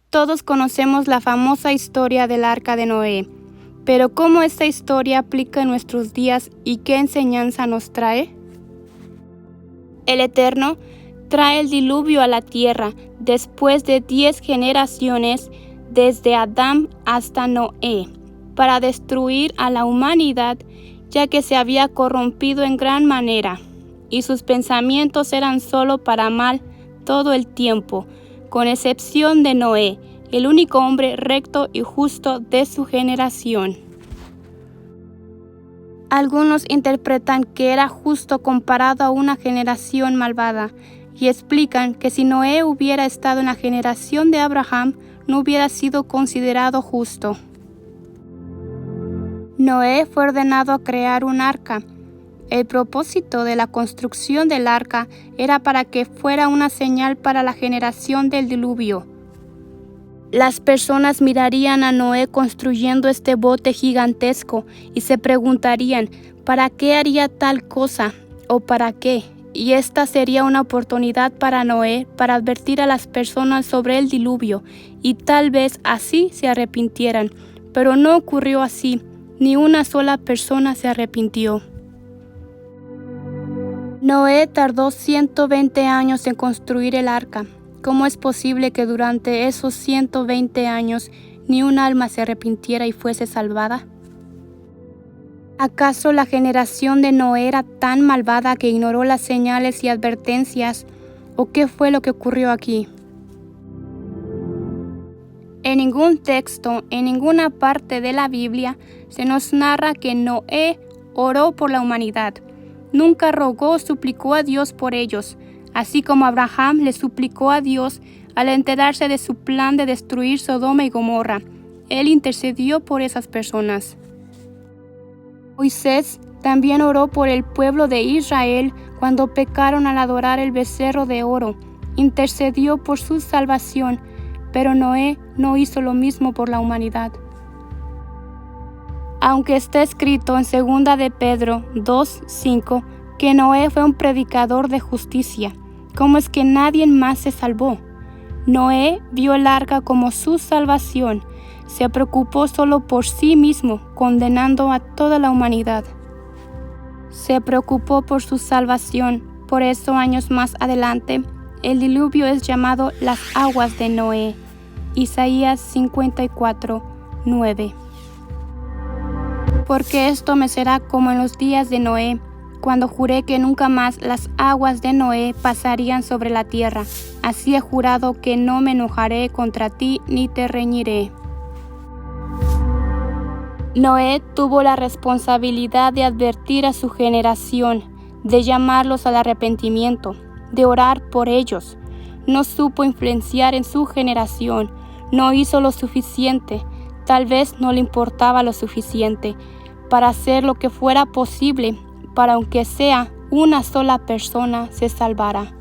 Todos conocemos la famosa historia del Arca de Noé, pero ¿cómo esta historia aplica en nuestros días y qué enseñanza nos trae? El Eterno trae el diluvio a la tierra después de 10 generaciones desde Adán hasta Noé, para destruir a la humanidad, ya que se había corrompido en gran manera, y sus pensamientos eran solo para mal todo el tiempo, con excepción de Noé, el único hombre recto y justo de su generación. Algunos interpretan que era justo comparado a una generación malvada, y explican que si Noé hubiera estado en la generación de Abraham, no hubiera sido considerado justo. Noé fue ordenado a crear un arca. El propósito de la construcción del arca era para que fuera una señal para la generación del diluvio. Las personas mirarían a Noé construyendo este bote gigantesco y se preguntarían, ¿para qué haría tal cosa? ¿O para qué? Y esta sería una oportunidad para Noé para advertir a las personas sobre el diluvio, y tal vez así se arrepintieran, pero no ocurrió así, ni una sola persona se arrepintió. Noé tardó 120 años en construir el arca. ¿Cómo es posible que durante esos 120 años ni un alma se arrepintiera y fuese salvada? ¿Acaso la generación de Noé era tan malvada que ignoró las señales y advertencias? ¿O qué fue lo que ocurrió aquí? En ningún texto, en ninguna parte de la Biblia, se nos narra que Noé oró por la humanidad. Nunca rogó o suplicó a Dios por ellos, así como Abraham le suplicó a Dios al enterarse de su plan de destruir Sodoma y Gomorra. Él intercedió por esas personas. Moisés también oró por el pueblo de Israel cuando pecaron al adorar el becerro de oro. Intercedió por su salvación, pero Noé no hizo lo mismo por la humanidad. Aunque está escrito en 2 de Pedro 2:5 que Noé fue un predicador de justicia, ¿cómo es que nadie más se salvó? Noé vio el arca como su salvación. Se preocupó solo por sí mismo, condenando a toda la humanidad. Se preocupó por su salvación. Por eso, años más adelante, el diluvio es llamado las aguas de Noé. Isaías 54:9. Porque esto me será como en los días de Noé, cuando juré que nunca más las aguas de Noé pasarían sobre la tierra. Así he jurado que no me enojaré contra ti ni te reñiré. Noé tuvo la responsabilidad de advertir a su generación, de llamarlos al arrepentimiento, de orar por ellos. No supo influenciar en su generación, no hizo lo suficiente, tal vez no le importaba lo suficiente para hacer lo que fuera posible para aunque sea una sola persona se salvara.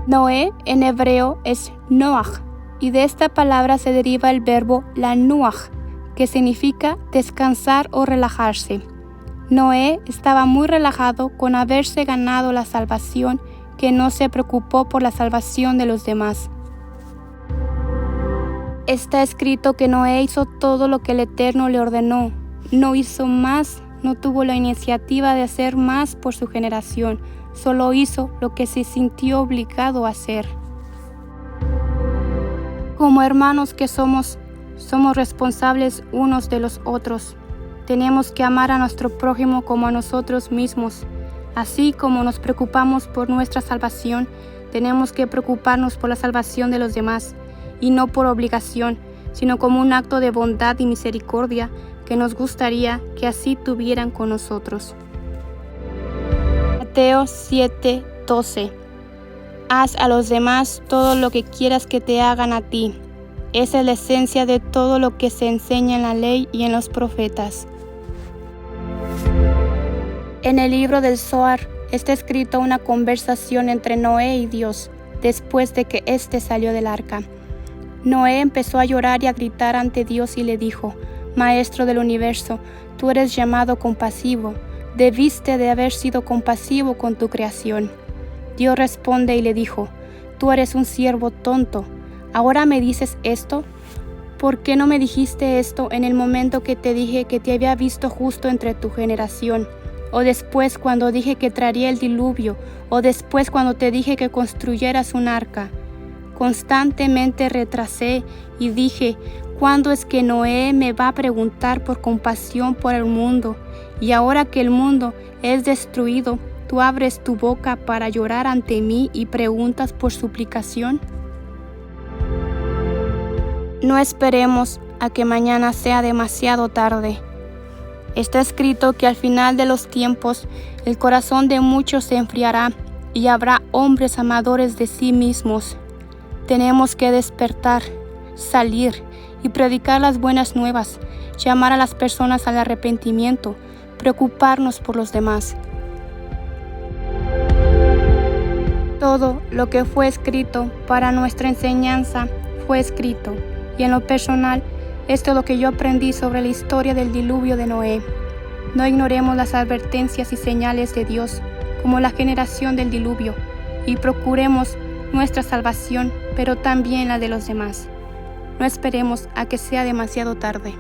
Noé en hebreo es Noach, y de esta palabra se deriva el verbo lanuach, que significa descansar o relajarse. Noé estaba muy relajado con haberse ganado la salvación, que no se preocupó por la salvación de los demás. Está escrito que Noé hizo todo lo que el Eterno le ordenó. No hizo más, no tuvo la iniciativa de hacer más por su generación. Solo hizo lo que se sintió obligado a hacer. Como hermanos que somos responsables unos de los otros. Tenemos que amar a nuestro prójimo como a nosotros mismos. Así como nos preocupamos por nuestra salvación, tenemos que preocuparnos por la salvación de los demás, y no por obligación, sino como un acto de bondad y misericordia que nos gustaría que así tuvieran con nosotros. Mateo 7:12. Haz a los demás todo lo que quieras que te hagan a ti. Esa es la esencia de todo lo que se enseña en la ley y en los profetas. En el libro del Zohar está escrito una conversación entre Noé y Dios después de que éste salió del arca. Noé empezó a llorar y a gritar ante Dios y le dijo: Maestro del universo, tú eres llamado compasivo. Debiste de haber sido compasivo con tu creación. Dios responde y le dijo: tú eres un siervo tonto. ¿Ahora me dices esto? ¿Por qué no me dijiste esto en el momento que te dije que te había visto justo entre tu generación? O después cuando dije que traería el diluvio, o después cuando te dije que construyeras un arca. Constantemente retrasé y dije, ¿cuándo es que Noé me va a preguntar por compasión por el mundo? Y ahora que el mundo es destruido, ¿tú abres tu boca para llorar ante mí y preguntas por suplicación? No esperemos a que mañana sea demasiado tarde. Está escrito que al final de los tiempos el corazón de muchos se enfriará y habrá hombres amadores de sí mismos. Tenemos que despertar, salir y predicar las buenas nuevas, llamar a las personas al arrepentimiento, preocuparnos por los demás. Todo lo que fue escrito para nuestra enseñanza fue escrito, y en lo personal, esto es lo que yo aprendí sobre la historia del diluvio de Noé. No ignoremos las advertencias y señales de Dios, como la generación del diluvio, y procuremos nuestra salvación, pero también la de los demás. No esperemos a que sea demasiado tarde.